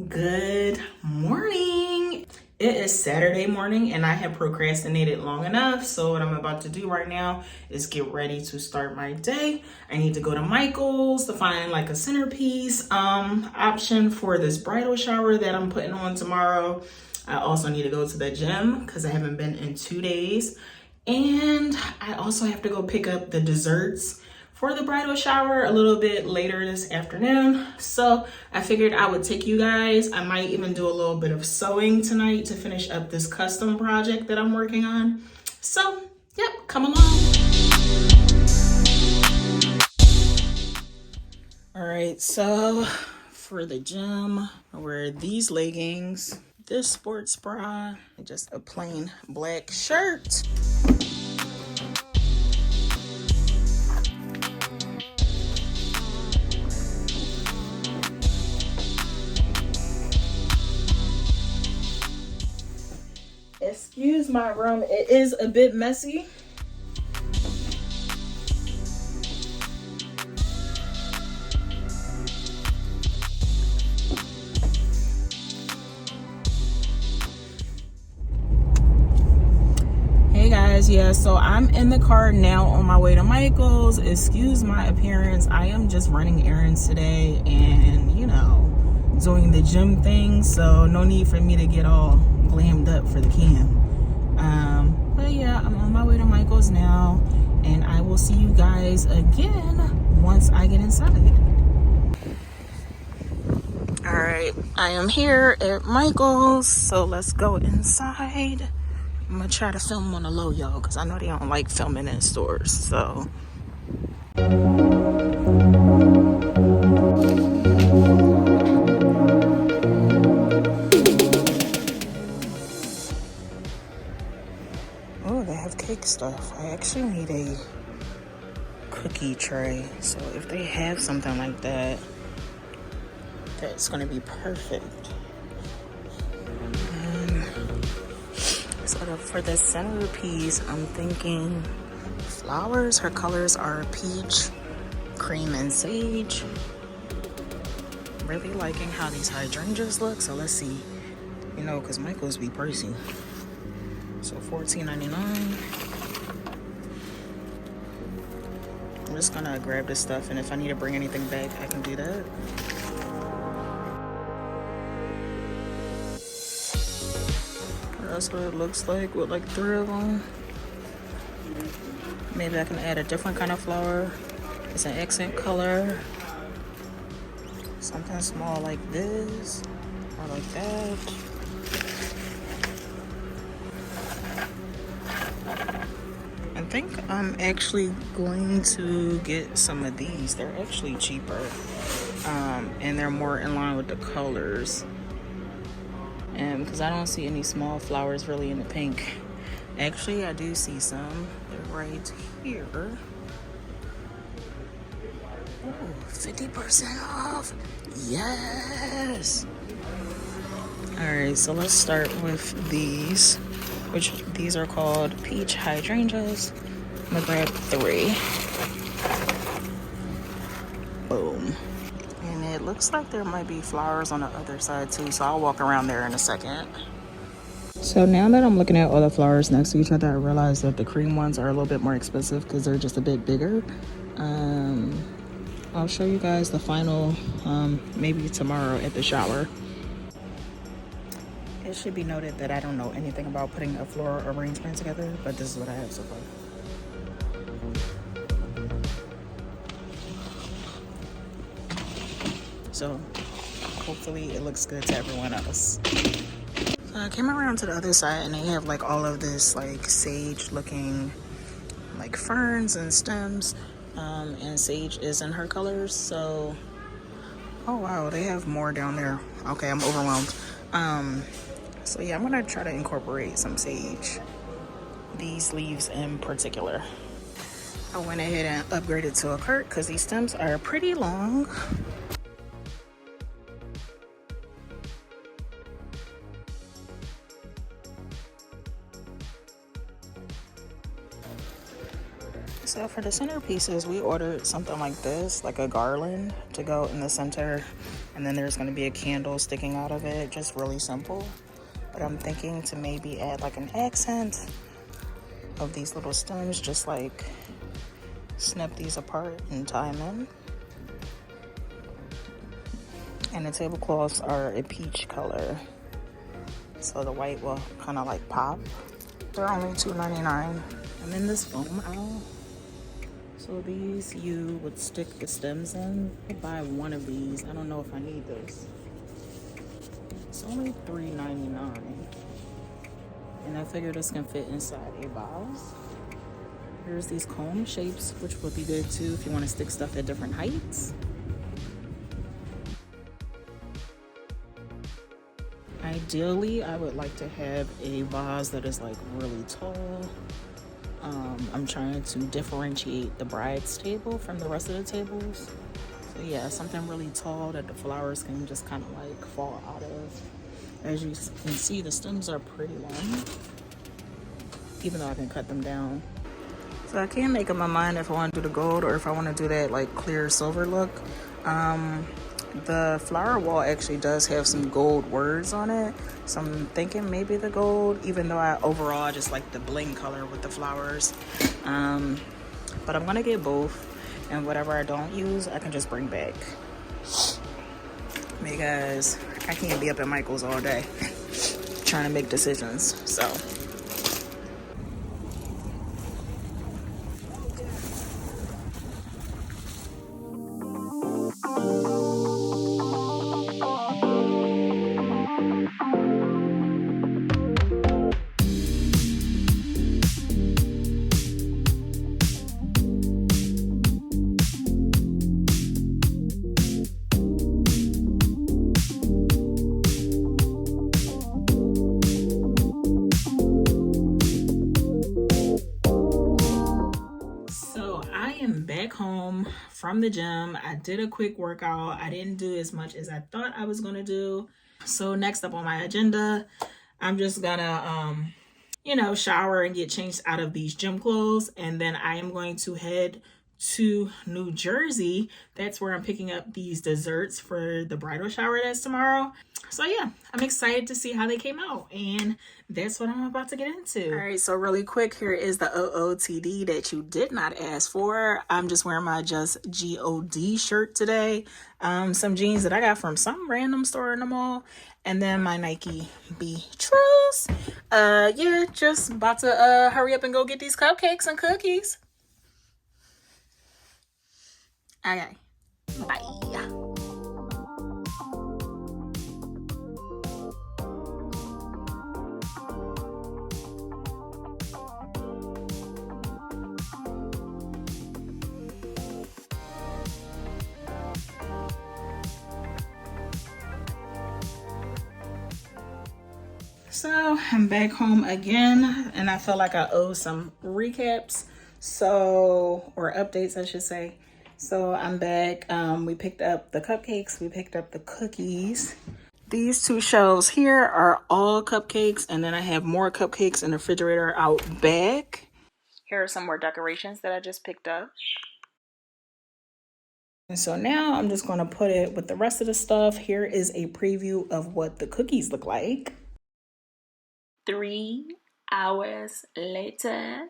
Good morning. It is Saturday morning and I have procrastinated long enough. So what I'm about to do right now is get ready to start my day. I need to go to Michael's to find like a centerpiece option for this bridal shower that I'm putting on tomorrow. I also need to go to the gym because I haven't been in 2 days. And I also have to go pick up the desserts for the bridal shower a little bit later this afternoon. So I figured I would take you guys. I might even do a little bit of sewing tonight to finish up this custom project that I'm working on. So, yep, come along. All right, so for the gym, I wear these leggings, this sports bra, and just a plain black shirt. Excuse my room, it is a bit messy. Hey guys, yeah, so I'm in the car now on my way to Michael's. Excuse my appearance. I am just running errands today and, doing the gym thing. So no need for me to get all glammed up for the cam. But yeah, I'm on my way to Michael's now and I will see you guys again once I get inside. All right, I am here at Michael's. So let's go inside. I'm gonna try to film on the low, y'all, because I know they don't like filming in stores, so. Oh, they have cake stuff. I actually need a cookie tray, so if they have something like that, that's gonna be perfect. So for the centerpiece, I'm thinking flowers. Her colors are peach, cream, and sage. Really liking how these hydrangeas look. So let's see, because Michael's be pricey. So $14.99. I'm just gonna grab this stuff, and if I need to bring anything back, I can do that. That's what it looks like with like 3 of them. Maybe I can add a different kind of flower. It's an accent color. Something small like this or like that. I think I'm actually going to get some of these. They're actually cheaper and they're more in line with the colors. And because I don't see any small flowers really in the pink. Actually, I do see some. They're right here. Oh, 50% off. Yes. All right, so let's start with these, which these are called peach hydrangeas. I'm gonna grab 3. Boom. And it looks like there might be flowers on the other side too, so I'll walk around there in a second. So now that I'm looking at all the flowers next to each other, I realize that the cream ones are a little bit more expensive because they're just a bit bigger. I'll show you guys the final maybe tomorrow at the shower. It should be noted that I don't know anything about putting a floral arrangement together, but this is what I have so far. So hopefully it looks good to everyone else. So I came around to the other side and they have like all of this like sage looking like ferns and stems, and sage is in her colors. So, oh wow, they have more down there. Okay, I'm overwhelmed. So yeah, I'm gonna try to incorporate some sage, these leaves in particular. I went ahead and upgraded to a cart because these stems are pretty long. So for the centerpieces, we ordered something like this, like a garland to go in the center And then there's gonna be a candle sticking out of it, just really simple. But I'm thinking to maybe add like an accent of these little stems, just like snip these apart and tie them in. And the tablecloths are a peach color, so the white will kind of like pop. They're only $2.99. And then this foam owl. So these you would stick the stems in. I'd buy one of these. I don't know if I need this. It's only $3.99. And I figure this can fit inside a vase. Here's these comb shapes, which would be good too if you want to stick stuff at different heights. Ideally, I would like to have a vase that is like really tall. I'm trying to differentiate the bride's table from the rest of the tables. So yeah, something really tall that the flowers can just kind of like fall out of. As you can see, the stems are pretty long, even though I can cut them down. So I can't make up my mind if I want to do the gold or if I want to do that like clear silver look. The flower wall actually does have some gold words on it, so I'm thinking maybe the gold, even though I overall just like the bling color with the flowers. But I'm gonna get both, and whatever I don't use I can just bring back, because I can't be up at Michael's all day trying to make decisions. So back home from the gym. I did a quick workout. I didn't do as much as I thought I was gonna do. So next up on my agenda, I'm just gonna shower and get changed out of these gym clothes, and then I am going to head to New Jersey. That's where I'm picking up these desserts for the bridal shower that's tomorrow. So yeah, I'm excited to see how they came out, and that's what I'm about to get into. All right, so really quick, here is the OOTD that you did not ask for. I'm just wearing my Just GOD shirt today. Some jeans that I got from some random store in the mall, and then my Nike B Trues. Yeah, just about to hurry up and go get these cupcakes and cookies. Okay, bye. So I'm back home again, and I feel like I owe some recaps, or updates I should say. So I'm back. We picked up the cupcakes, we picked up the cookies. These two shelves here are all cupcakes, and then I have more cupcakes in the refrigerator out back. Here are some more decorations that I just picked up. And so now I'm just going to put it with the rest of the stuff. Here is a preview of what the cookies look like. 3 hours later.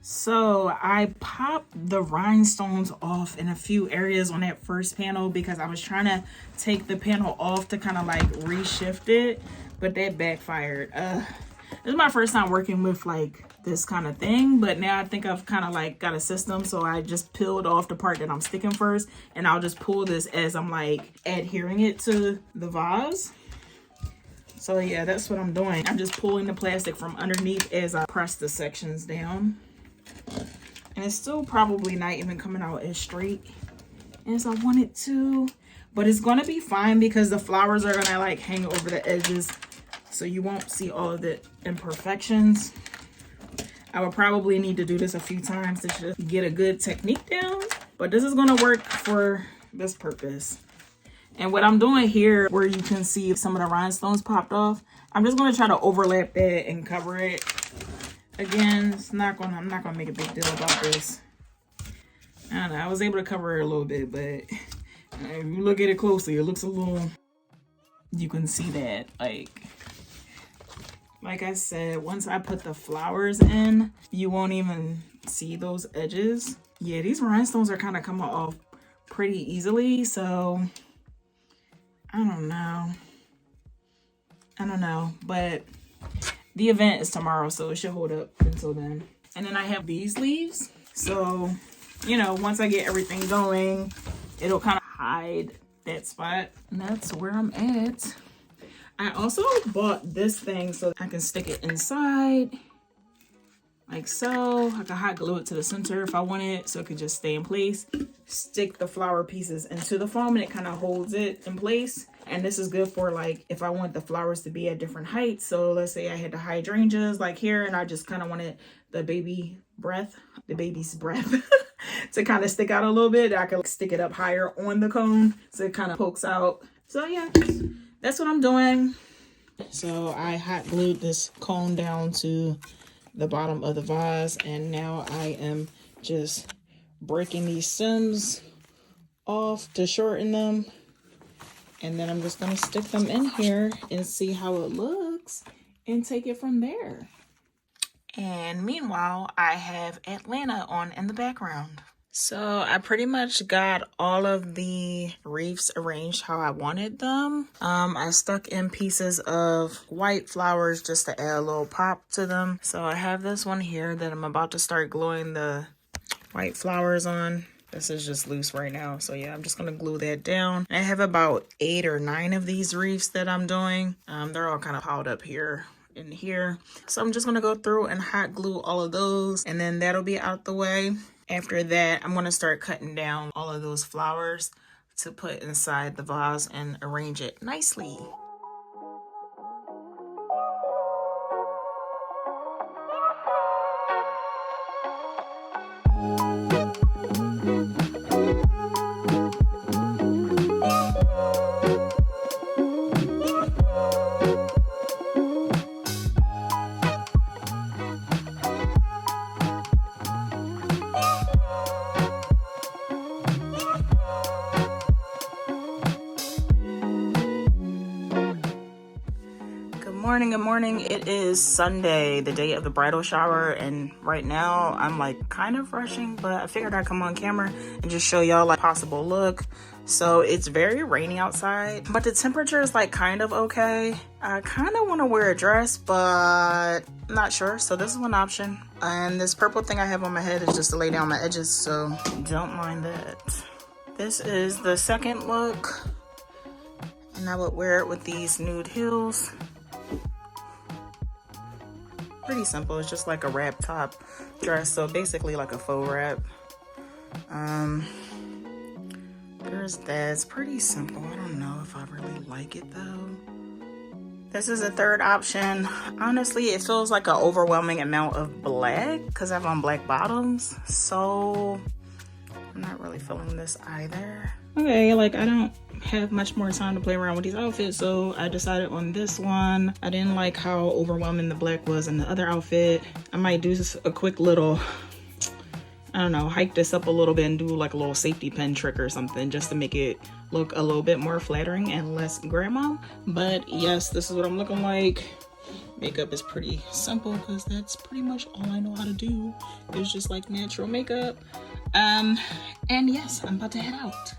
So I popped the rhinestones off in a few areas on that first panel because I was trying to take the panel off to kind of like reshift it, but that backfired. This is my first time working with like this kind of thing, but now I think I've kind of like got a system. So I just peeled off the part that I'm sticking first, and I'll just pull this as I'm like adhering it to the vase. So yeah, that's what I'm doing. I'm just pulling the plastic from underneath as I press the sections down. And it's still probably not even coming out as straight as I want it to. But it's gonna be fine because the flowers are gonna like hang over the edges. So you won't see all of the imperfections. I would probably need to do this a few times to just get a good technique down. But this is gonna work for this purpose. And what I'm doing here, where you can see some of the rhinestones popped off, I'm just gonna try to overlap that and cover it. Again, I'm not gonna make a big deal about this. I don't know, I was able to cover it a little bit, but if you look at it closely, it looks a little, you can see that, like I said, once I put the flowers in, you won't even see those edges. Yeah, these rhinestones are kind of coming off pretty easily, so I don't know, but the event is tomorrow, so it should hold up until then. And then I have these leaves, so you know, once I get everything going, it'll kind of hide that spot. And that's where I'm at. I also bought this thing so I can stick it inside, like so. I can hot glue it to the center if I want it, so it could just stay in place. Stick the flower pieces into the foam and it kind of holds it in place. And this is good for like if I want the flowers to be at different heights. So let's say I had the hydrangeas like here, and I just kind of wanted the baby's breath to kind of stick out a little bit. I can stick it up higher on the cone so it kind of pokes out. So yeah, that's what I'm doing. So I hot glued this cone down to the bottom of the vase, and now I am just breaking these stems off to shorten them. And then I'm just gonna stick them in here and see how it looks and take it from there. And meanwhile, I have Atlanta on in the background. So I pretty much got all of the wreaths arranged how I wanted them. I stuck in pieces of white flowers just to add a little pop to them. So I have this one here that I'm about to start gluing the white flowers on. This is just loose right now. So yeah, I'm just gonna glue that down. I have about 8 or 9 of these wreaths that I'm doing. They're all kind of piled up here in here. So I'm just gonna go through and hot glue all of those, and then that'll be out the way. After that, I'm gonna start cutting down all of those flowers to put inside the vase and arrange it nicely. Good morning. It is Sunday, the day of the bridal shower, and right now I'm like kind of rushing, but I figured I'd come on camera and just show y'all like possible look. So it's very rainy outside, but the temperature is like kind of okay. I kind of want to wear a dress, but I'm not sure. So this is one option. And this purple thing I have on my head is just to lay down my edges, so don't mind that. This is the second look, and I would wear it with these nude heels. Pretty simple. It's just like a wrap top dress, so basically like a faux wrap. There's that. It's pretty simple. I don't know if I really like it though. This is a third option. Honestly, it feels like an overwhelming amount of black because I have on black bottoms, so I'm not really feeling this either. Okay, like I don't have much more time to play around with these outfits, so I decided on this one. I didn't like how overwhelming the black was in the other outfit. I might do just a quick little, I don't know, hike this up a little bit and do like a little safety pin trick or something just to make it look a little bit more flattering and less grandma. But yes, this is what I'm looking like. Makeup is pretty simple because that's pretty much all I know how to do. It's just like natural makeup. And yes, I'm about to head out.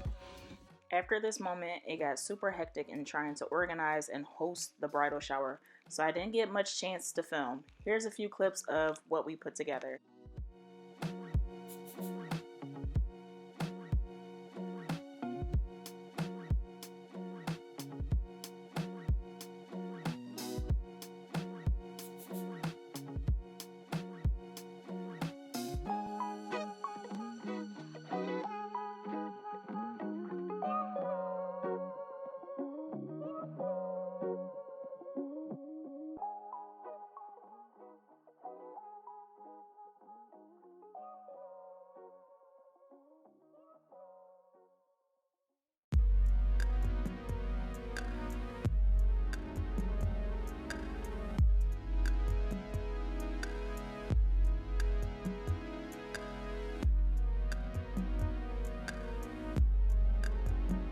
After this moment, it got super hectic in trying to organize and host the bridal shower, so I didn't get much chance to film. Here's a few clips of what we put together.